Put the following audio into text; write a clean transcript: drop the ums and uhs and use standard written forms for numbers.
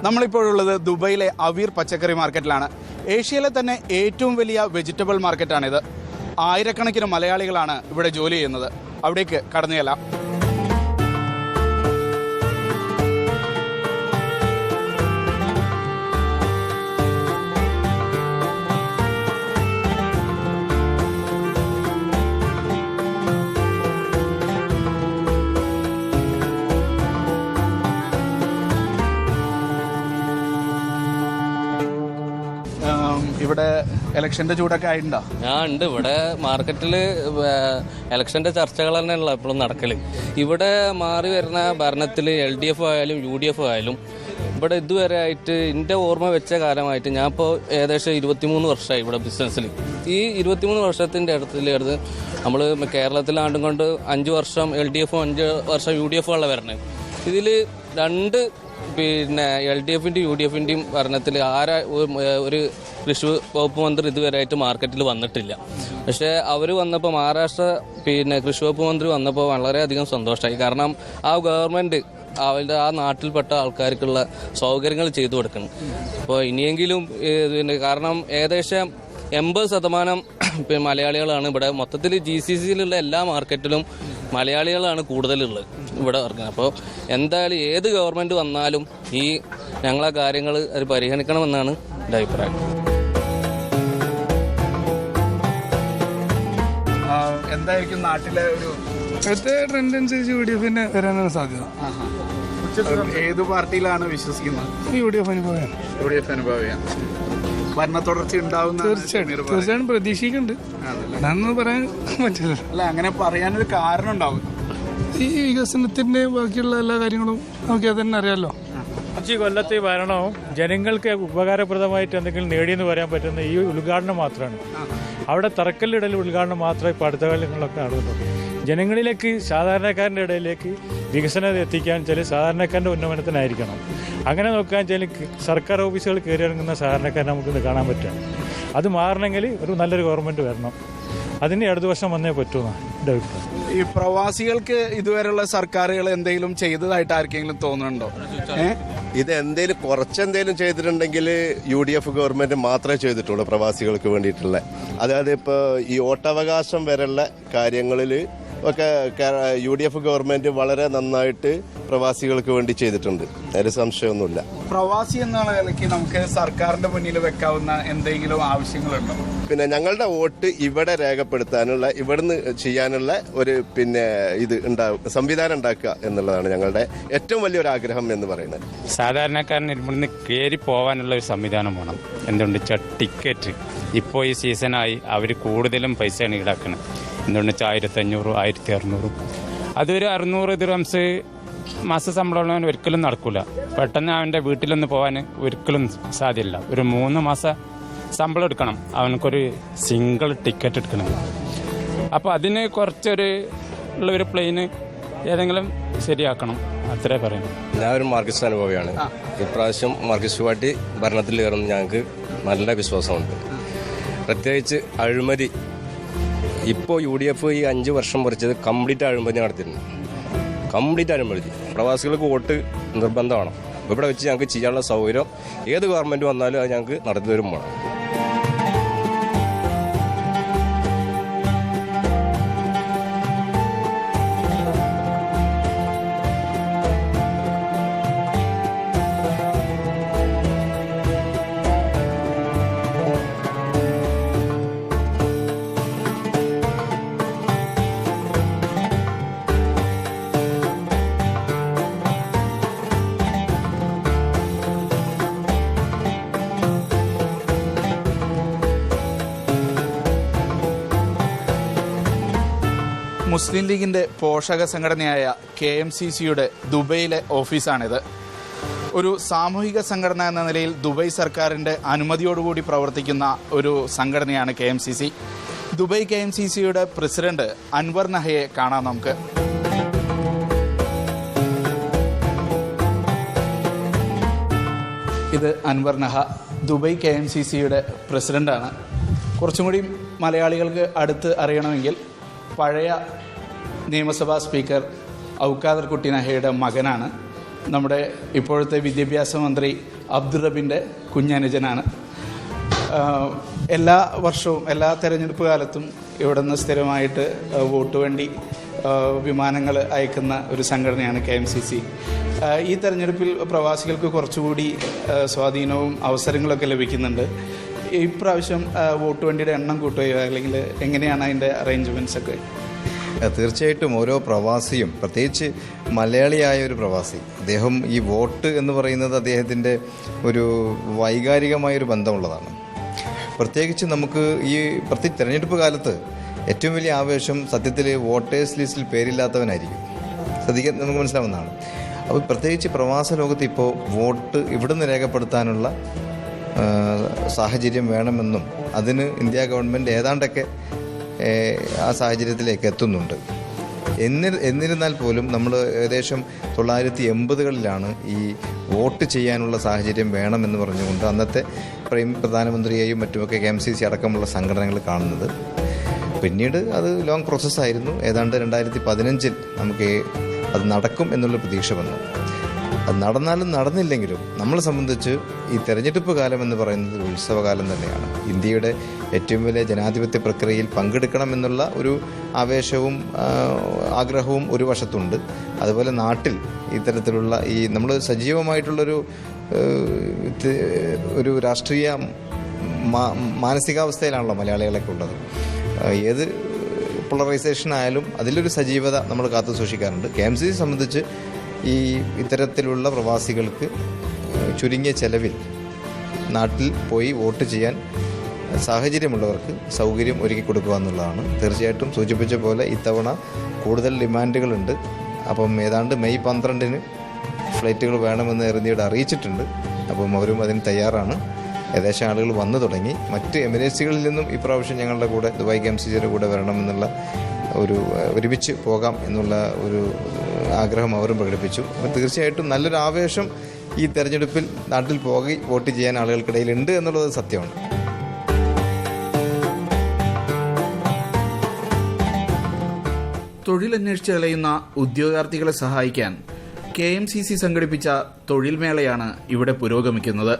നമ്മളിപ്പോഴുള്ളത് ദുബൈയിലെ Aweer പച്ചക്കറി മാർക്കറ്റിലാണ്. ഏഷ്യയിലെ തന്നെ ഏറ്റവും വലിയ വെജിറ്റബിൾ മാർക്കറ്റാണിത്. ആയിരക്കണക്കിന് മലയാളികളാണ് ഇവിടെ ജോലി ചെയ്യുന്നത്. അവിടേക്ക് കടന്നു ചെല്ലാം. ഇവിടെ ഇലക്ഷന്റെ ചൂടൊക്കെ ആയിട്ടുണ്ടോ? ഉണ്ട്. ഇവിടെ മാർക്കറ്റിൽ ഇലക്ഷന്റെ ചർച്ചകൾ തന്നെയുള്ള എപ്പോഴും നടക്കല്. ഇവിടെ മാറി വരുന്ന ഭരണത്തിൽ LDF ആയാലും UDF ആയാലും ഇവിടെ ഇതുവരെ ആയിട്ട് എൻ്റെ ഓർമ്മ വെച്ച കാലമായിട്ട് ഞാൻ ഇപ്പോൾ ഏകദേശം 23 വർഷമായി ഇവിടെ ബിസിനസ്സിൽ. ഈ 23 വർഷത്തിൻ്റെ അടുത്ത് നമ്മൾ കേരളത്തിലാണ്ടും കൊണ്ട് 5 വർഷം LDFും 5 വർഷം UDF ഉള്ള വരണേ. ഇതിൽ രണ്ട് LDFിൻ്റെയും UDFിൻ്റെയും ഭരണത്തിൽ ഒരു കൃഷി വകുപ്പ് മന്ത്രി ഇതുവരെയായിട്ട് മാർക്കറ്റിൽ വന്നിട്ടില്ല. പക്ഷേ അവർ വന്നപ്പോൾ മഹാരാഷ്ട്ര കൃഷി വകുപ്പ് മന്ത്രി വന്നപ്പോൾ വളരെയധികം സന്തോഷമായി. കാരണം ആ ഗവൺമെൻറ് അവരുടെ ആ നാട്ടിൽപ്പെട്ട ആൾക്കാർക്കുള്ള സൗകര്യങ്ങൾ ചെയ്തു കൊടുക്കണം. അപ്പോൾ ഇനിയെങ്കിലും കാരണം ഏകദേശം 80% മലയാളികളാണ് ഇവിടെ. മൊത്തത്തിൽ GCCയിലുള്ള എല്ലാ മാർക്കറ്റിലും മലയാളികളാണ് കൂടുതലുള്ളത് ഇവിടെ ഇറങ്ങുന്നത്. അപ്പോൾ എന്തായാലും ഏത് ഗവൺമെൻറ് വന്നാലും ഈ ഞങ്ങളെ കാര്യങ്ങൾ അത് പരിഗണിക്കണമെന്നാണ് എൻ്റെ അഭിപ്രായം. എന്തായിരിക്കും നാട്ടിലെ ഒരു ട്രെൻഡ് അനുസരിച്ച് UDF വരാനാണ് സാധ്യത. ഏത് പാർട്ടിയിലാണ് വിശ്വസിക്കുന്നത്? UDF അനുഭവം ഭരണ തുടർച്ച ഉണ്ടാവുന്ന തീർച്ചയായിട്ടും പ്രതീക്ഷിക്കുന്നുണ്ട്. അതൊന്നും പറയാൻ പറ്റില്ല. അല്ല, അങ്ങനെ പറയാനൊരു കാരണം ഉണ്ടാവും. ഈ വികസനത്തിന്റെ ബാക്കിയുള്ള എല്ലാ കാര്യങ്ങളും നമുക്ക് അതന്നെ അറിയാമല്ലോ. 5 കൊല്ലത്തെ ഭരണവും ജനങ്ങൾക്ക് ഉപകാരപ്രദമായിട്ട് എന്തെങ്കിലും നേടിയെന്ന് പറയാൻ പറ്റുന്ന ഈ ഉദ്ഘാടനം മാത്രമാണ്. അവിടെ തറക്കല്ലിടൽ ഉദ്ഘാടനം മാത്രമേ ഇപ്പോൾ അടുത്ത കാലങ്ങളിലൊക്കെ നടന്നിട്ടുള്ളൂ. ജനങ്ങളിലേക്ക്, സാധാരണക്കാരൻ്റെ ഇടയിലേക്ക് വികസനം എത്തിക്കാൻ ചില സാധാരണക്കാരൻ്റെ ഉന്നമനത്തിനായിരിക്കണം. അങ്ങനെ നോക്കാൻ ചില സർക്കാർ ഓഫീസുകൾ കയറിയിറങ്ങുന്ന സാധാരണക്കാരനെ നമുക്കിന്ന് കാണാൻ പറ്റുക. അത് മാറണമെങ്കിൽ ഒരു നല്ലൊരു ഗവൺമെൻറ് വരണം. അതിന് അടുത്ത വർഷം വന്നേ പറ്റുമെന്നാണ് എൻ്റെ അഭിപ്രായം. ഈ പ്രവാസികൾക്ക് ഇതുവരെയുള്ള സർക്കാരുകൾ എന്തെങ്കിലും ചെയ്തതായിട്ട് ആർക്കെങ്കിലും തോന്നുന്നുണ്ടോ? ഇത് കുറച്ചെന്തേലും ചെയ്തിട്ടുണ്ടെങ്കിൽ UDF ഗവൺമെന്റ് മാത്രമേ ചെയ്തിട്ടുള്ളൂ പ്രവാസികൾക്ക് വേണ്ടിയിട്ടുള്ള. അതായത് ഇപ്പോൾ ഈ വോട്ടവകാശം വരെയുള്ള കാര്യങ്ങളിൽ ഒക്കെ UDF ഗവൺമെന്റ് വളരെ നന്നായിട്ട് പ്രവാസികൾക്ക് വേണ്ടി ചെയ്തിട്ടുണ്ട്. അതിൽ സംശയമൊന്നുമില്ല. പ്രവാസി എന്നുള്ള നിലയ്ക്ക് നമുക്ക് സർക്കാരിന്റെ മുന്നിൽ വെക്കാവുന്ന എന്തെങ്കിലും ആവശ്യങ്ങളുണ്ടോ? പിന്നെ ഞങ്ങളുടെ വോട്ട് ഇവിടെ രേഖപ്പെടുത്താനുള്ള, ഇവിടുന്ന് ചെയ്യാനുള്ള ഒരു സംവിധാനം ഉണ്ടാക്കുക എന്നുള്ളതാണ് ഞങ്ങളുടെ ഏറ്റവും വലിയൊരു ആഗ്രഹം എന്ന് പറയുന്നത്. സാധാരണക്കാരന് ഇവിടുന്ന് കയറി പോകാനുള്ള ഒരു സംവിധാനം വേണം. എന്തുകൊണ്ട് വെച്ചാൽ ടിക്കറ്റ് ഇപ്പോൾ ഈ സീസണായി അവർ കൂടുതലും പൈസയാണ് ഈടാക്കുന്നത്. എന്തുകൊണ്ട് വെച്ചാൽ 1500, 1600, അതൊരു 600 ദിർഹംസ് മാസ ശമ്പളമുള്ളവൻ ഒരിക്കലും നടക്കില്ല. പെട്ടെന്ന് അവൻ്റെ വീട്ടിലൊന്ന് പോകാൻ ഒരിക്കലും സാധ്യമല്ല. ഒരു 3 മാസം ശമ്പളം എടുക്കണം അവനക്കൊരു സിംഗിൾ ടിക്കറ്റ് എടുക്കണം. അപ്പോൾ അതിന് കുറച്ചൊരു പ്ലെയിന് ഏതെങ്കിലും ശരിയാക്കണം. അത്രേ പറയുന്നു. ഞാൻ ഒരു മാർക്സിസ്റ്റ് അനുഭവിയാണ്. ഇപ്രാവശ്യം മാർക്സിസ്റ്റ് പാർട്ടി ഭരണത്തിൽ കയറുന്ന ഞങ്ങൾക്ക് നല്ല വിശ്വാസമുണ്ട്. പ്രത്യേകിച്ച് അഴിമതി. ഇപ്പോൾ UDF ഈ 5 വർഷം ഭരിച്ചത് കംപ്ലീറ്റ് അഴിമതി നടത്തിയിരുന്നു. കംപ്ലീറ്റ് അഴിമതി. പ്രവാസികൾക്ക് വോട്ട് നിർബന്ധമാണ്. ഇവിടെ വെച്ച് ഞങ്ങൾക്ക് ചെയ്യാനുള്ള സൗകര്യം ഏത് ഗവൺമെൻറ് വന്നാലും അത് ഞങ്ങൾക്ക് നടത്തി തരും വേണം. മുസ്ലിം ലീഗിന്റെ പോഷക സംഘടനയായ KMCCയുടെ ദുബൈയിലെ ഓഫീസാണിത്. ഒരു സാമൂഹിക സംഘടന എന്ന നിലയിൽ ദുബൈ സർക്കാരിന്റെ അനുമതിയോടുകൂടി പ്രവർത്തിക്കുന്ന ഒരു സംഘടനയാണ് KMCC. ദുബൈ KMCCയുടെ പ്രസിഡന്റ് അൻവർ നഹയെ കാണാം നമുക്ക്. ഇത് അൻവർ നഹ, ദുബൈ KMCCയുടെ പ്രസിഡന്റാണ്. കുറച്ചും കൂടി മലയാളികൾക്ക് അടുത്ത് അറിയണമെങ്കിൽ പഴയ നിയമസഭാ സ്പീക്കർ ഔക്കാദർ കുട്ടി നഹയുടെ മകനാണ്. നമ്മുടെ ഇപ്പോഴത്തെ വിദ്യാഭ്യാസ മന്ത്രി അബ്ദുറബിൻ്റെ കുഞ്ഞനുജനാണ്. എല്ലാ വർഷവും എല്ലാ തെരഞ്ഞെടുപ്പ് കാലത്തും ഇവിടെ നിന്ന് സ്ഥിരമായിട്ട് വോട്ട് വേണ്ടി വിമാനങ്ങൾ അയക്കുന്ന ഒരു സംഘടനയാണ് KMCC. ഈ തെരഞ്ഞെടുപ്പിൽ പ്രവാസികൾക്ക് കുറച്ചുകൂടി സ്വാധീനവും അവസരങ്ങളൊക്കെ ലഭിക്കുന്നുണ്ട്. ഇപ്രാവശ്യം വോട്ട് വണ്ടിയുടെ എണ്ണം കൂട്ടുകയോ അല്ലെങ്കിൽ എങ്ങനെയാണ് അതിൻ്റെ അറേഞ്ച്മെൻറ്റ്സ് ഒക്കെ? തീർച്ചയായിട്ടും ഓരോ പ്രവാസിയും, പ്രത്യേകിച്ച് മലയാളിയായ ഒരു പ്രവാസി, അദ്ദേഹം ഈ വോട്ട് എന്ന് പറയുന്നത് അദ്ദേഹത്തിൻ്റെ ഒരു വൈകാരികമായൊരു ബന്ധമുള്ളതാണ്. പ്രത്യേകിച്ച് നമുക്ക് ഈ തിരഞ്ഞെടുപ്പ് കാലത്ത് ഏറ്റവും വലിയ ആവേശം സത്യത്തിൽ വോട്ടേഴ്സ് ലിസ്റ്റിൽ പേരില്ലാത്തവനായിരിക്കും. ശ്രദ്ധിക്കാൻ നമുക്ക് മനസ്സിലാവുന്നതാണ്. അപ്പോൾ പ്രത്യേകിച്ച് പ്രവാസ ലോകത്ത് ഇപ്പോൾ വോട്ട് ഇവിടുന്ന് രേഖപ്പെടുത്താനുള്ള സാഹചര്യം വേണമെന്നും അതിന് ഇന്ത്യ ഗവൺമെൻറ് ഏതാണ്ടൊക്കെ ആ സാഹചര്യത്തിലേക്ക് എത്തുന്നുണ്ട്. എന്നിരുന്നാൽ പോലും നമ്മൾ ഏകദേശം 1980കളിലാണ് ഈ വോട്ട് ചെയ്യാനുള്ള സാഹചര്യം വേണമെന്ന് പറഞ്ഞുകൊണ്ട് അന്നത്തെ പ്രധാനമന്ത്രിയെയും മറ്റുമൊക്കെ KMCC അടക്കമുള്ള സംഘടനകൾ കാണുന്നത്. പിന്നീട് അത് ലോങ് പ്രോസസ്സായിരുന്നു. ഏതാണ്ട് 2015 നമുക്ക് അത് നടക്കും എന്നുള്ള പ്രതീക്ഷ വന്നു. അത് നടന്നാലും നടന്നില്ലെങ്കിലും നമ്മളെ സംബന്ധിച്ച് ഈ തെരഞ്ഞെടുപ്പ് കാലം എന്ന് പറയുന്നത് ഒരു ഉത്സവകാലം തന്നെയാണ്. ഇന്ത്യയുടെ ഏറ്റവും വലിയ ജനാധിപത്യ പ്രക്രിയയിൽ പങ്കെടുക്കണമെന്നുള്ള ഒരു ആവേശവും ആഗ്രഹവും ഒരു വശത്തുണ്ട്. അതുപോലെ നാട്ടിൽ ഇത്തരത്തിലുള്ള ഈ നമ്മൾ സജീവമായിട്ടുള്ളൊരു ഒരു രാഷ്ട്രീയ മാനസികാവസ്ഥയിലാണല്ലോ മലയാളികളൊക്കെ ഉള്ളത്. ഏത് പോളറൈസേഷൻ ആയാലും അതിലൊരു സജീവത നമ്മൾ കാത്തു സൂക്ഷിക്കാറുണ്ട്. KMCC സംബന്ധിച്ച് ഈ ഇത്തരത്തിലുള്ള പ്രവാസികൾക്ക് ചുരുങ്ങിയ ചെലവിൽ നാട്ടിൽ പോയി വോട്ട് ചെയ്യാൻ സാഹചര്യമുള്ളവർക്ക് സൗകര്യം ഒരുക്കി കൊടുക്കുക എന്നുള്ളതാണ്. തീർച്ചയായിട്ടും സൂചിപ്പിച്ച പോലെ ഇത്തവണ കൂടുതൽ ഡിമാൻഡുകളുണ്ട്. അപ്പം ഏതാണ്ട് മെയ് 12 ഫ്ലൈറ്റുകൾ വേണമെന്ന് എയർ ഇന്ത്യയോട് അറിയിച്ചിട്ടുണ്ട്. അപ്പം അവരും അതിന് തയ്യാറാണ്. ഏകദേശം ആളുകൾ വന്നു തുടങ്ങി. മറ്റ് എമിറേറ്റ്സുകളിൽ നിന്നും ഇപ്രാവശ്യം ഞങ്ങളുടെ കൂടെ ദുബായ് KMCCയുടെ കൂടെ വരണമെന്നുള്ള ഒരുമിച്ച് പോകാം എന്നുള്ള ഒരു ആഗ്രഹം അവരും പ്രകടിപ്പിച്ചു. അപ്പോൾ തീർച്ചയായിട്ടും നല്ലൊരു ആവേശം ഈ തെരഞ്ഞെടുപ്പിൽ നാട്ടിൽ പോയി വോട്ട് ചെയ്യാൻ ആളുകൾക്കിടയിലുണ്ട് എന്നുള്ളത് സത്യമാണ്. തൊഴിലന്വേഷിച്ച് അലയുന്ന ഉദ്യോഗാർത്ഥികളെ സഹായിക്കാൻ KMCC സംഘടിപ്പിച്ച തൊഴിൽ മേളയാണ് ഇവിടെ പുരോഗമിക്കുന്നത്.